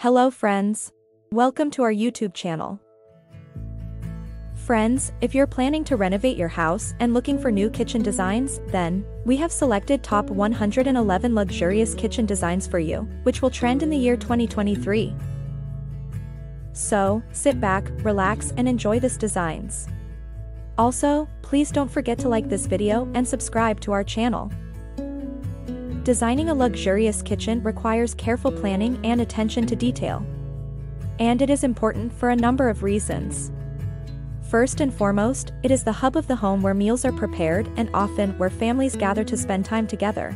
Hello friends. Welcome to our YouTube channel. Friends, if you're planning to renovate your house and looking for new kitchen designs, then we have selected top 111 luxurious kitchen designs for you, which will trend in the year 2023. So, sit back, relax and enjoy these designs. Also, please don't forget to like this video and subscribe to our channel. Designing a luxurious kitchen requires careful planning and attention to detail. And it is important for a number of reasons. First and foremost, it is the hub of the home where meals are prepared and often where families gather to spend time together.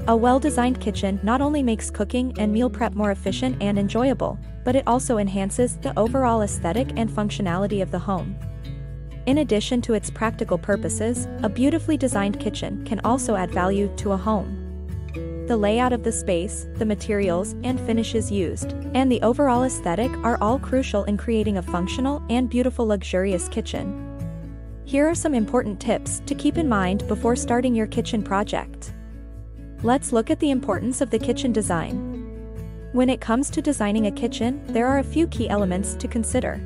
A well-designed kitchen not only makes cooking and meal prep more efficient and enjoyable, but it also enhances the overall aesthetic and functionality of the home. In addition to its practical purposes, a beautifully designed kitchen can also add value to a home. The layout of the space, the materials and finishes used, and the overall aesthetic are all crucial in creating a functional and beautiful luxurious kitchen. Here are some important tips to keep in mind before starting your kitchen project. Let's look at the importance of the kitchen design. When it comes to designing a kitchen, there are a few key elements to consider.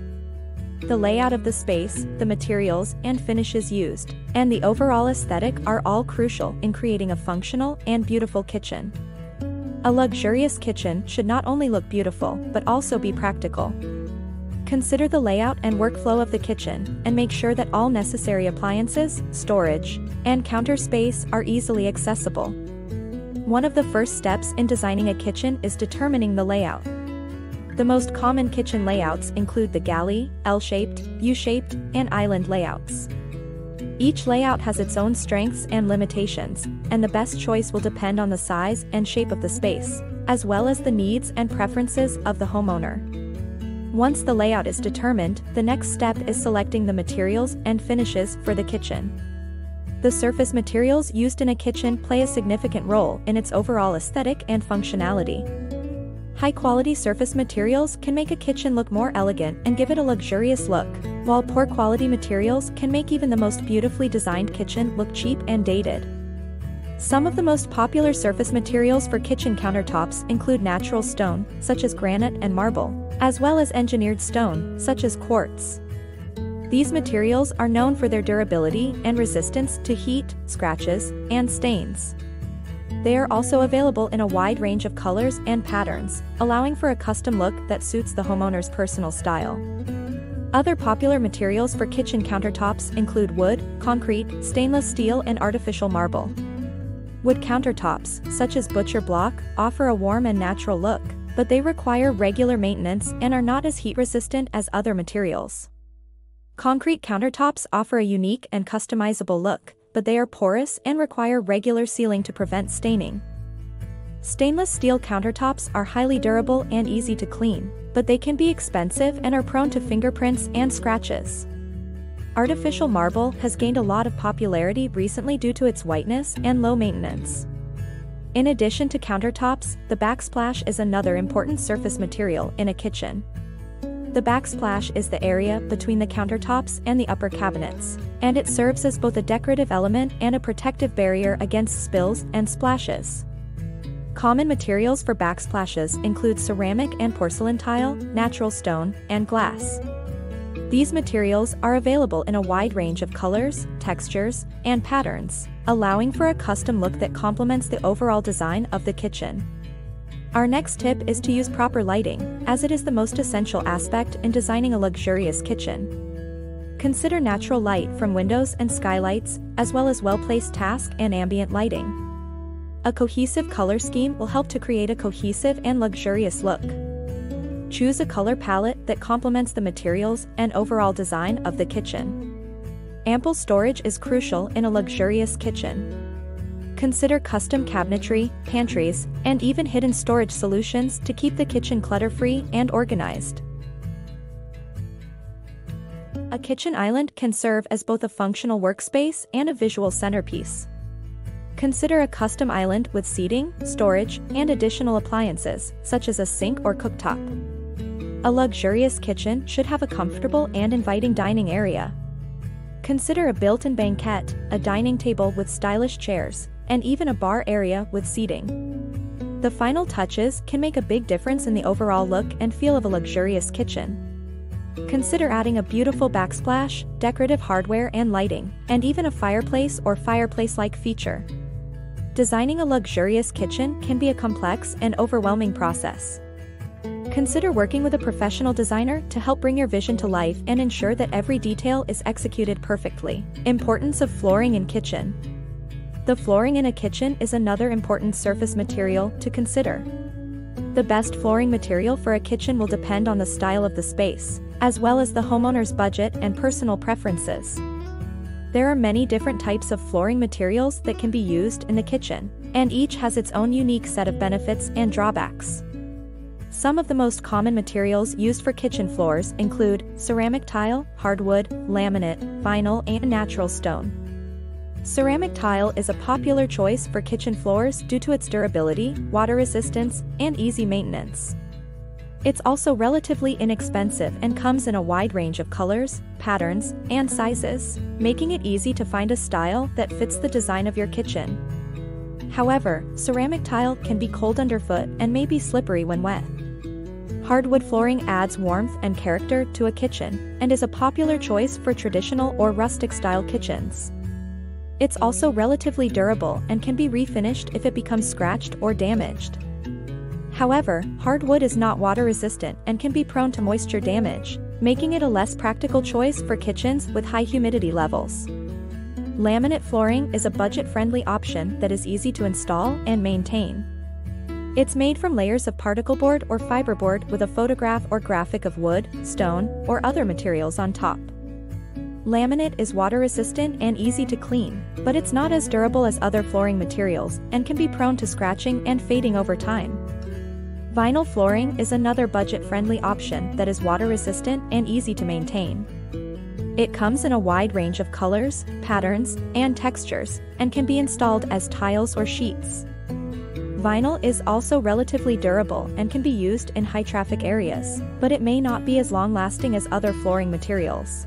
The layout of the space, the materials and finishes used, and the overall aesthetic are all crucial in creating a functional and beautiful kitchen. A luxurious kitchen should not only look beautiful, but also be practical. Consider the layout and workflow of the kitchen, and make sure that all necessary appliances, storage, and counter space are easily accessible. One of the first steps in designing a kitchen is determining the layout. The most common kitchen layouts include the galley, L-shaped, U-shaped, and island layouts. Each layout has its own strengths and limitations, and the best choice will depend on the size and shape of the space, as well as the needs and preferences of the homeowner. Once the layout is determined, the next step is selecting the materials and finishes for the kitchen. The surface materials used in a kitchen play a significant role in its overall aesthetic and functionality. High-quality surface materials can make a kitchen look more elegant and give it a luxurious look, while poor quality materials can make even the most beautifully designed kitchen look cheap and dated. Some of the most popular surface materials for kitchen countertops include natural stone, such as granite and marble, as well as engineered stone, such as quartz. These materials are known for their durability and resistance to heat, scratches, and stains. They are also available in a wide range of colors and patterns, allowing for a custom look that suits the homeowner's personal style. Other popular materials for kitchen countertops include wood, concrete, stainless steel and artificial marble. Wood countertops, such as butcher block, offer a warm and natural look, but they require regular maintenance and are not as heat-resistant as other materials. Concrete countertops offer a unique and customizable look, but they are porous and require regular sealing to prevent staining. Stainless steel countertops are highly durable and easy to clean, but they can be expensive and are prone to fingerprints and scratches. Artificial marble has gained a lot of popularity recently due to its whiteness and low maintenance. In addition to countertops, the backsplash is another important surface material in a kitchen. The backsplash is the area between the countertops and the upper cabinets, and it serves as both a decorative element and a protective barrier against spills and splashes. Common materials for backsplashes include ceramic and porcelain tile, natural stone, and glass. These materials are available in a wide range of colors, textures, and patterns, allowing for a custom look that complements the overall design of the kitchen. Our next tip is to use proper lighting, as it is the most essential aspect in designing a luxurious kitchen. Consider natural light from windows and skylights, as well as well-placed task and ambient lighting. A cohesive color scheme will help to create a cohesive and luxurious look. Choose a color palette that complements the materials and overall design of the kitchen. Ample storage is crucial in a luxurious kitchen. Consider custom cabinetry, pantries, and even hidden storage solutions to keep the kitchen clutter-free and organized. A kitchen island can serve as both a functional workspace and a visual centerpiece. Consider a custom island with seating, storage, and additional appliances, such as a sink or cooktop. A luxurious kitchen should have a comfortable and inviting dining area. Consider a built-in banquette, a dining table with stylish chairs, and even a bar area with seating. The final touches can make a big difference in the overall look and feel of a luxurious kitchen. Consider adding a beautiful backsplash, decorative hardware and lighting, and even a fireplace or fireplace-like feature. Designing a luxurious kitchen can be a complex and overwhelming process. Consider working with a professional designer to help bring your vision to life and ensure that every detail is executed perfectly. Importance of flooring in kitchen. The flooring in a kitchen is another important surface material to consider. The best flooring material for a kitchen will depend on the style of the space, as well as the homeowner's budget and personal preferences. There are many different types of flooring materials that can be used in the kitchen, and each has its own unique set of benefits and drawbacks. Some of the most common materials used for kitchen floors include ceramic tile, hardwood, laminate, vinyl, and natural stone. Ceramic tile is a popular choice for kitchen floors due to its durability, water resistance, and easy maintenance. It's also relatively inexpensive and comes in a wide range of colors, patterns, and sizes, making it easy to find a style that fits the design of your kitchen. However, ceramic tile can be cold underfoot and may be slippery when wet. Hardwood flooring adds warmth and character to a kitchen, and is a popular choice for traditional or rustic-style kitchens. It's also relatively durable and can be refinished if it becomes scratched or damaged. However, hardwood is not water-resistant and can be prone to moisture damage, making it a less practical choice for kitchens with high humidity levels. Laminate flooring is a budget-friendly option that is easy to install and maintain. It's made from layers of particleboard or fiberboard with a photograph or graphic of wood, stone, or other materials on top. Laminate is water-resistant and easy to clean, but it's not as durable as other flooring materials and can be prone to scratching and fading over time. Vinyl flooring is another budget-friendly option that is water-resistant and easy to maintain. It comes in a wide range of colors, patterns, and textures, and can be installed as tiles or sheets. Vinyl is also relatively durable and can be used in high-traffic areas, but it may not be as long-lasting as other flooring materials.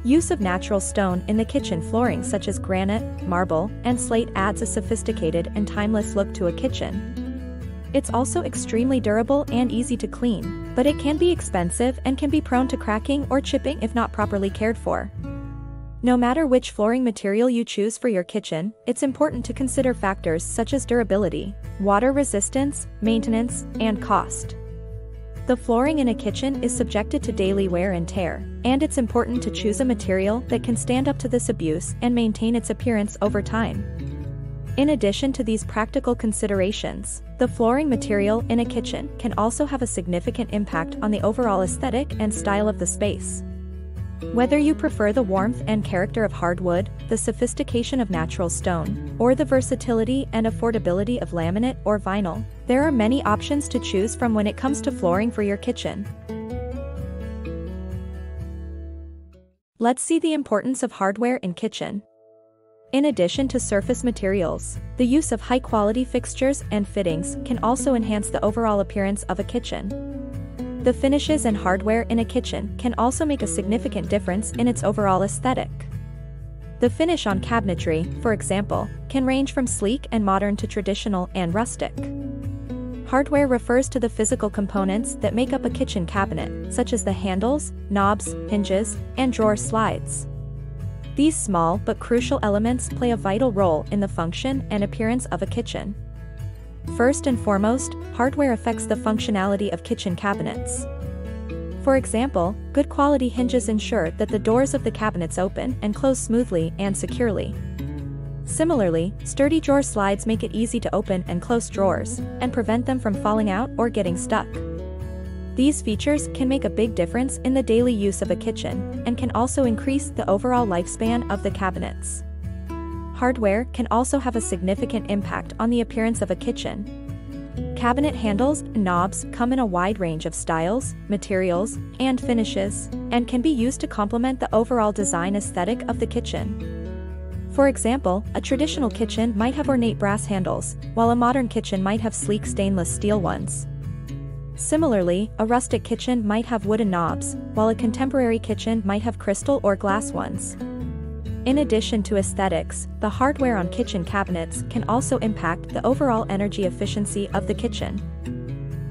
Use of natural stone in the kitchen flooring such as granite, marble, and slate adds a sophisticated and timeless look to a kitchen. It's also extremely durable and easy to clean, but it can be expensive and can be prone to cracking or chipping if not properly cared for. No matter which flooring material you choose for your kitchen, it's important to consider factors such as durability, water resistance, maintenance, and cost. The flooring in a kitchen is subjected to daily wear and tear, and it's important to choose a material that can stand up to this abuse and maintain its appearance over time. In addition to these practical considerations, the flooring material in a kitchen can also have a significant impact on the overall aesthetic and style of the space. Whether you prefer the warmth and character of hardwood, the sophistication of natural stone, or the versatility and affordability of laminate or vinyl, there are many options to choose from when it comes to flooring for your kitchen. Let's see the importance of hardware in kitchen. In addition to surface materials, the use of high-quality fixtures and fittings can also enhance the overall appearance of a kitchen. The finishes and hardware in a kitchen can also make a significant difference in its overall aesthetic. The finish on cabinetry, for example, can range from sleek and modern to traditional and rustic. Hardware refers to the physical components that make up a kitchen cabinet, such as the handles, knobs, hinges, and drawer slides. These small but crucial elements play a vital role in the function and appearance of a kitchen. First and foremost, hardware affects the functionality of kitchen cabinets. For example, good quality hinges ensure that the doors of the cabinets open and close smoothly and securely. Similarly, sturdy drawer slides make it easy to open and close drawers, and prevent them from falling out or getting stuck. These features can make a big difference in the daily use of a kitchen, and can also increase the overall lifespan of the cabinets. Hardware can also have a significant impact on the appearance of a kitchen. Cabinet handles and knobs come in a wide range of styles, materials, and finishes, and can be used to complement the overall design aesthetic of the kitchen. For example, a traditional kitchen might have ornate brass handles, while a modern kitchen might have sleek stainless steel ones. Similarly, a rustic kitchen might have wooden knobs, while a contemporary kitchen might have crystal or glass ones. In addition to aesthetics, the hardware on kitchen cabinets can also impact the overall energy efficiency of the kitchen.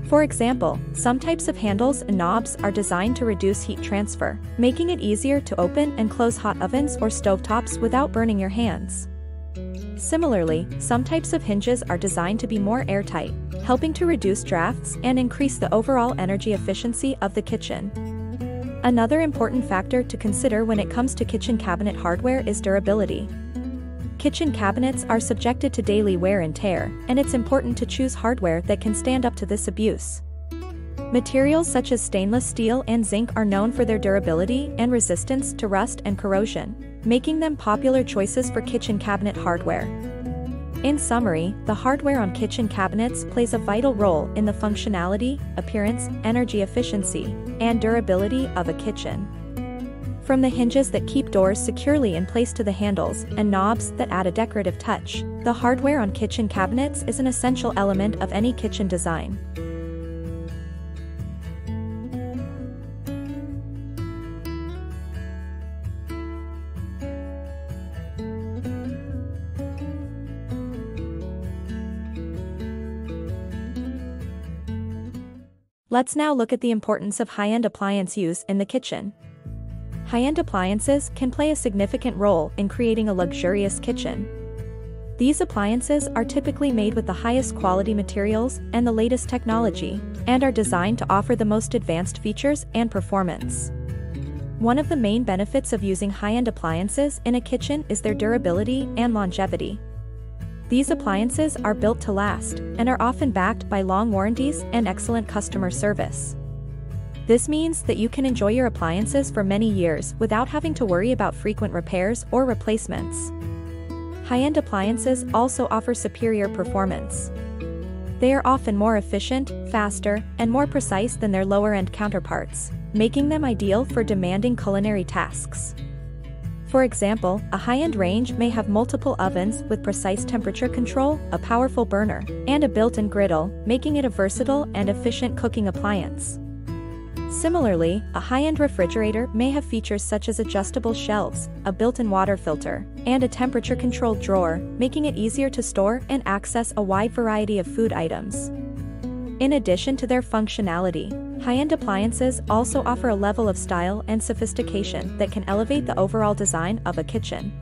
For example, some types of handles and knobs are designed to reduce heat transfer, making it easier to open and close hot ovens or stovetops without burning your hands. Similarly, some types of hinges are designed to be more airtight, helping to reduce drafts and increase the overall energy efficiency of the kitchen. Another important factor to consider when it comes to kitchen cabinet hardware is durability. Kitchen cabinets are subjected to daily wear and tear, and it's important to choose hardware that can stand up to this abuse. Materials such as stainless steel and zinc are known for their durability and resistance to rust and corrosion, making them popular choices for kitchen cabinet hardware. In summary, the hardware on kitchen cabinets plays a vital role in the functionality, appearance, energy efficiency, and durability of a kitchen. From the hinges that keep doors securely in place to the handles and knobs that add a decorative touch, the hardware on kitchen cabinets is an essential element of any kitchen design. Let's now look at the importance of high-end appliance use in the kitchen. High-end appliances can play a significant role in creating a luxurious kitchen. These appliances are typically made with the highest quality materials and the latest technology, and are designed to offer the most advanced features and performance. One of the main benefits of using high-end appliances in a kitchen is their durability and longevity. These appliances are built to last, and are often backed by long warranties and excellent customer service. This means that you can enjoy your appliances for many years without having to worry about frequent repairs or replacements. High-end appliances also offer superior performance. They are often more efficient, faster, and more precise than their lower-end counterparts, making them ideal for demanding culinary tasks. For example, a high-end range may have multiple ovens with precise temperature control, a powerful burner, and a built-in griddle, making it a versatile and efficient cooking appliance. Similarly, a high-end refrigerator may have features such as adjustable shelves, a built-in water filter, and a temperature-controlled drawer, making it easier to store and access a wide variety of food items. In addition to their functionality, high-end appliances also offer a level of style and sophistication that can elevate the overall design of a kitchen.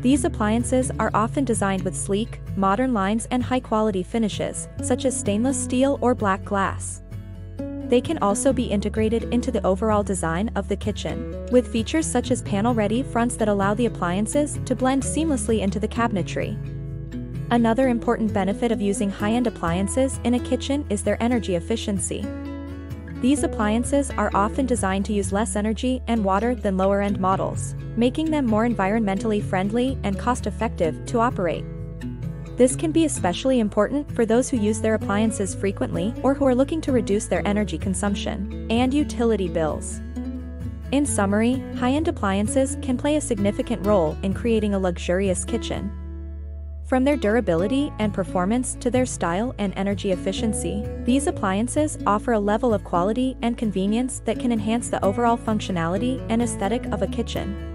These appliances are often designed with sleek, modern lines and high-quality finishes, such as stainless steel or black glass. They can also be integrated into the overall design of the kitchen, with features such as panel-ready fronts that allow the appliances to blend seamlessly into the cabinetry. Another important benefit of using high-end appliances in a kitchen is their energy efficiency. These appliances are often designed to use less energy and water than lower-end models, making them more environmentally friendly and cost-effective to operate. This can be especially important for those who use their appliances frequently or who are looking to reduce their energy consumption and utility bills. In summary, high-end appliances can play a significant role in creating a luxurious kitchen. From their durability and performance to their style and energy efficiency, these appliances offer a level of quality and convenience that can enhance the overall functionality and aesthetic of a kitchen.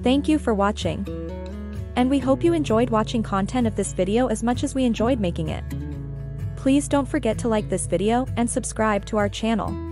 Thank you for watching. And we hope you enjoyed watching content of this video as much as we enjoyed making it. Please don't forget to like this video and subscribe to our channel.